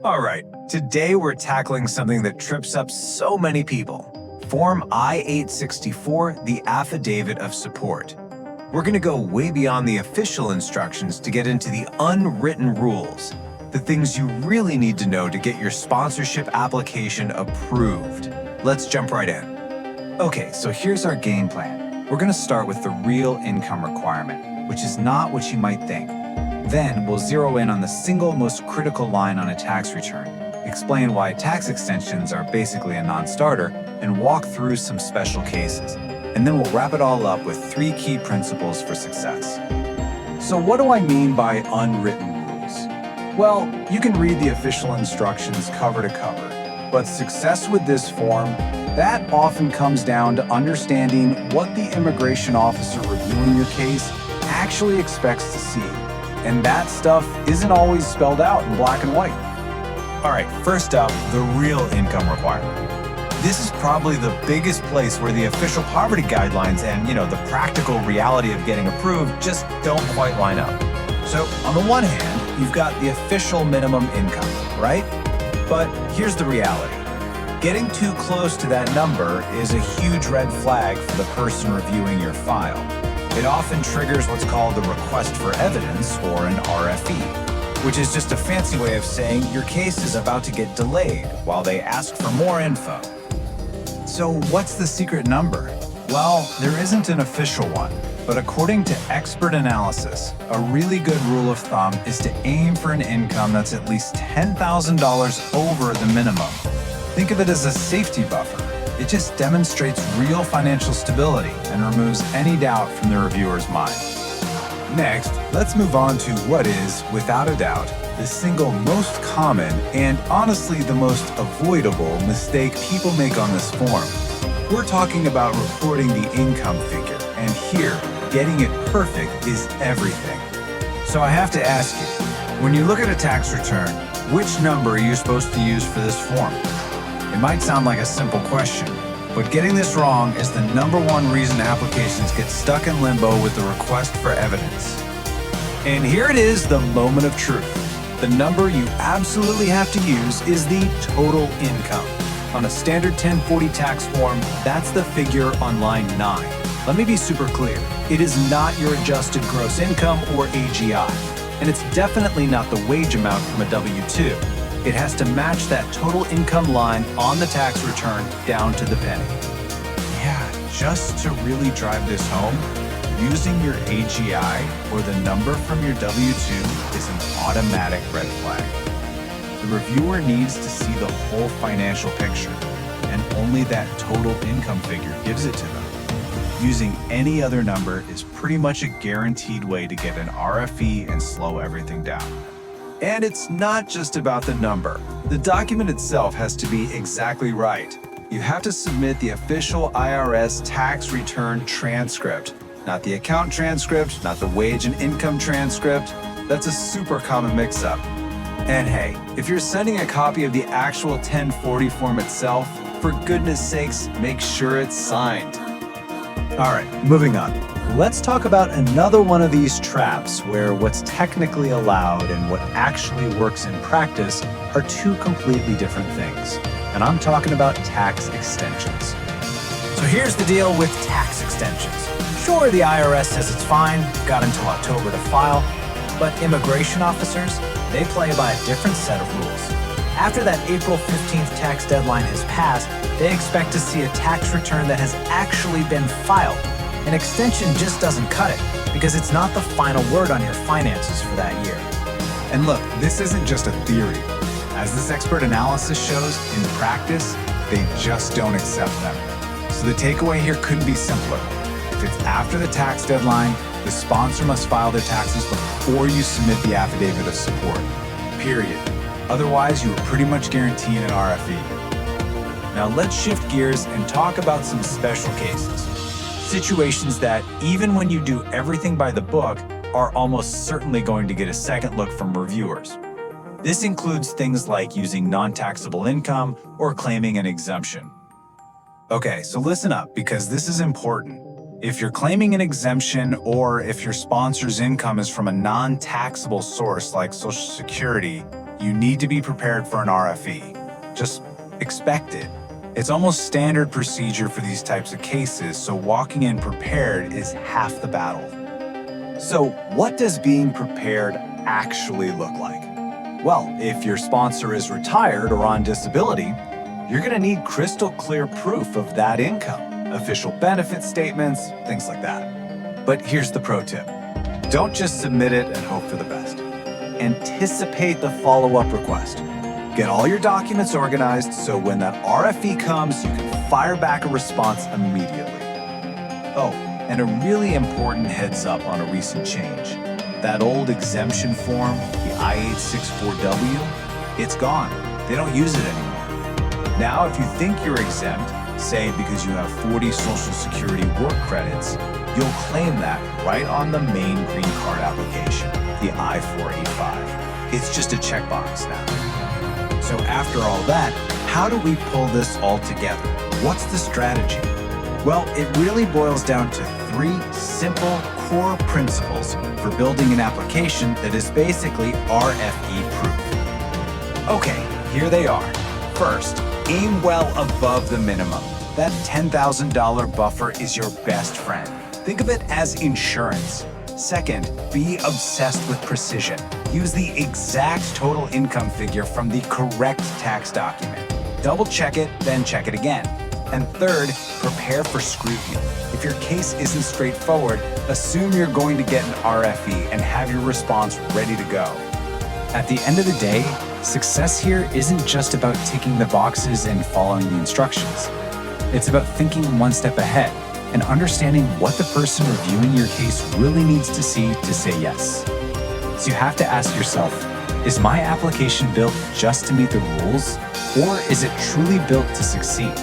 All right, today we're tackling something that trips up so many people. Form I-864, the Affidavit of Support. We're going to go way beyond the official instructions to get into the unwritten rules, the things you really need to know to get your sponsorship application approved. Let's jump right in. Okay, so here's our game plan. We're going to start with the real income requirement, which is not what you might think. Then we'll zero in on the single most critical line on a tax return, explain why tax extensions are basically a non-starter, and walk through some special cases. And then we'll wrap it all up with 3 key principles for success. So what do I mean by unwritten rules? Well, you can read the official instructions cover to cover, but success with this form, that often comes down to understanding what the immigration officer reviewing your case actually expects to see. And that stuff isn't always spelled out in black and white. All right, first up, the real income requirement. This is probably the biggest place where the official poverty guidelines and, the practical reality of getting approved just don't quite line up. So on the one hand, you've got the official minimum income, right? But here's the reality. Getting too close to that number is a huge red flag for the person reviewing your file. It often triggers what's called the request for evidence, or an RFE, which is just a fancy way of saying your case is about to get delayed while they ask for more info. So what's the secret number? Well, there isn't an official one, but according to expert analysis, a really good rule of thumb is to aim for an income that's at least $10,000 over the minimum. Think of it as a safety buffer. It just demonstrates real financial stability and removes any doubt from the reviewer's mind. Next, let's move on to what is, without a doubt, the single most common and honestly the most avoidable mistake people make on this form. We're talking about reporting the income figure, and here, getting it perfect is everything. So I have to ask you, when you look at a tax return, which number are you supposed to use for this form? It might sound like a simple question, but getting this wrong is the #1 reason applications get stuck in limbo with the request for evidence. And here it is, the moment of truth. The number you absolutely have to use is the total income. On a standard 1040 tax form, that's the figure on line 9. Let me be super clear. It is not your adjusted gross income or AGI, and it's definitely not the wage amount from a W-2. It has to match that total income line on the tax return down to the penny. Yeah, just to really drive this home, using your AGI or the number from your W-2 is an automatic red flag. The reviewer needs to see the whole financial picture, and only that total income figure gives it to them. Using any other number is pretty much a guaranteed way to get an RFE and slow everything down. And it's not just about the number. The document itself has to be exactly right. You have to submit the official IRS Tax Return Transcript, not the account transcript, not the wage and income transcript. That's a super common mix-up. And hey, if you're sending a copy of the actual 1040 form itself, for goodness sakes, make sure it's signed. All right, moving on. Let's talk about another one of these traps where what's technically allowed and what actually works in practice are 2 completely different things. And I'm talking about tax extensions. So here's the deal with tax extensions. Sure, the IRS says it's fine, got until October to file, but immigration officers, they play by a different set of rules. After that April 15th tax deadline has passed, they expect to see a tax return that has actually been filed. An extension just doesn't cut it, because it's not the final word on your finances for that year. And look, this isn't just a theory. As this expert analysis shows, in practice, they just don't accept them. So the takeaway here couldn't be simpler. If it's after the tax deadline, the sponsor must file their taxes before you submit the affidavit of support. Period. Otherwise, you are pretty much guaranteed an RFE. Now let's shift gears and talk about some special cases. Situations that, even when you do everything by the book, are almost certainly going to get a second look from reviewers. This includes things like using non-taxable income or claiming an exemption. Okay, so listen up, because this is important. If you're claiming an exemption, or if your sponsor's income is from a non-taxable source like Social Security, You need to be prepared for an RFE. Just expect it. It's almost standard procedure for these types of cases, so walking in prepared is half the battle. So, what does being prepared actually look like? Well, if your sponsor is retired or on disability, you're going to need crystal clear proof of that income, official benefit statements, things like that. But here's the pro tip. Don't just submit it and hope for the best. Anticipate the follow-up request. Get all your documents organized so when that RFE comes, you can fire back a response immediately. Oh, and a really important heads up on a recent change. That old exemption form, the I-864W, it's gone. They don't use it anymore. Now, if you think you're exempt, say because you have 40 Social Security work credits, you'll claim that right on the main green card application, the I-485. It's just a checkbox now. So after all that, how do we pull this all together? What's the strategy? Well, it really boils down to 3 simple core principles for building an application that is basically RFE-proof. Okay, here they are. First, aim well above the minimum. That $10,000 buffer is your best friend. Think of it as insurance. Second, be obsessed with precision. Use the exact total income figure from the correct tax document. Double check it, then check it again. And third, prepare for scrutiny. If your case isn't straightforward, assume you're going to get an RFE and have your response ready to go. At the end of the day, success here isn't just about ticking the boxes and following the instructions. It's about thinking one step ahead and understanding what the person reviewing your case really needs to see to say yes. So you have to ask yourself, is my application built just to meet the rules, or is it truly built to succeed?